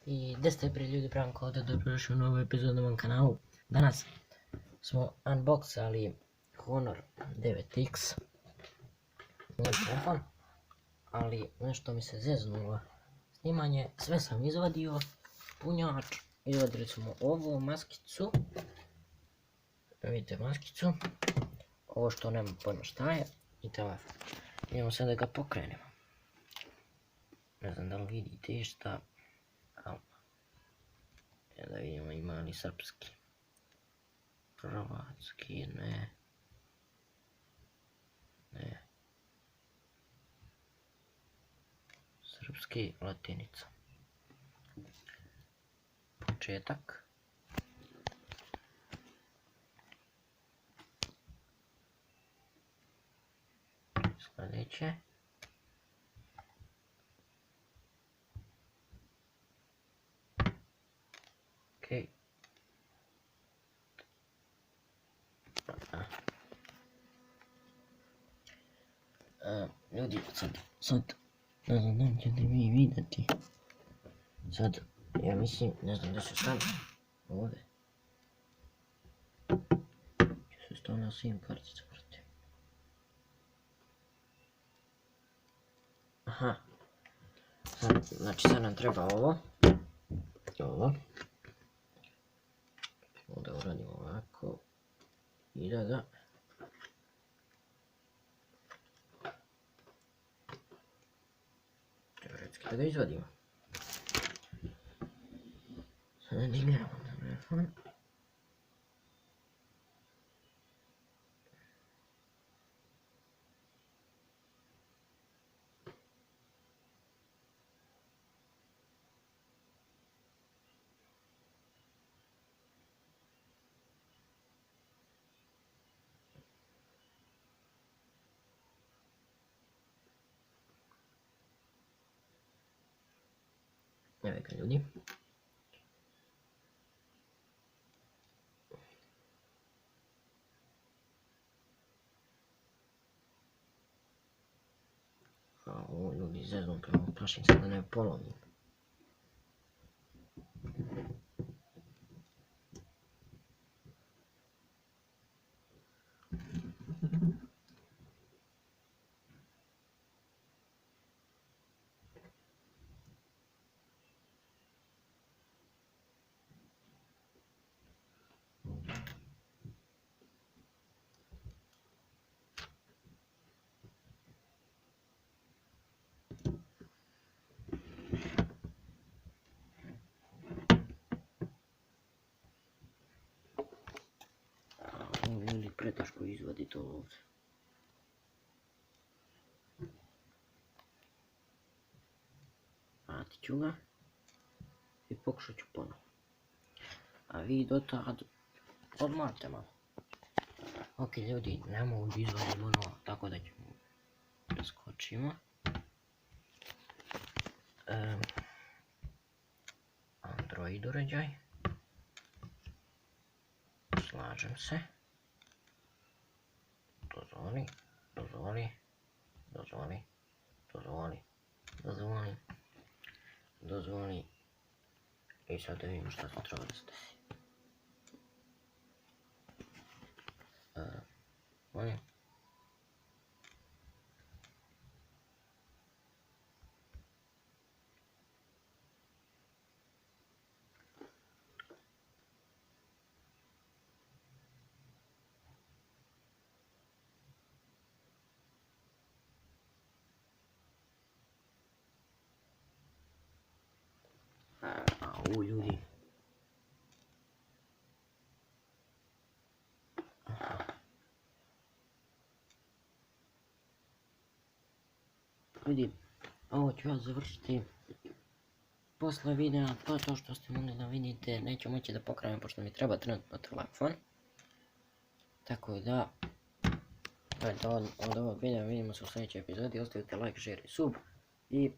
I 10 prije ljudi Branko ovdje dobrodošli u novu epizodu na mom kanalu. Danas smo unboxali Honor 9X, moj telefon, ali nešto mi se zeznulo snimanje. Sve sam izvadio, punjač, izvadili smo ovu maskicu, vidite maskicu, ovo što nema pojma šta je i telefon. Idemo sad da ga pokrenemo. Ne znam da li vidite išta, ali da vidimo ima li srpski, hrvatski, ne, srpski, latinica, početak, sljedeće, okej. Ljudi, sad, ne znam da li ćete vi vidjeti, sad, ja mislim, ne znam da se stavlja, ovdje, će se stavlja SIM kartica, brate. Aha, sad, znači sad nam treba ovo, onda uradimo ovako, i da ga, teoretski da ga izvadimo. Sada dignemo telefon. Evo ga ljudi. Ovo ljudi zeznom prema plašim se da ne polomim. Ljudi preteško izvaditi ovo ovdje. Vratit ću ga i pokušat ću ponovno. A vi do tad odmarite malo. Ok ljudi, ne mogu da izvadim ono, tako da ćemo preskočimo. Android uređaj. Slažem se. Dozvoli. I sad da vidimo šta se treba da se desi. Molim. Au ljudi. Ljudi, ovo ću ja završiti posle videa, to što ste mogli da vidite, neću moći da pokrenem pošto mi treba trenutno telefon. Tako da, od ovog videa vidimo se u sljedećoj epizodi, ostavite like, share i sub i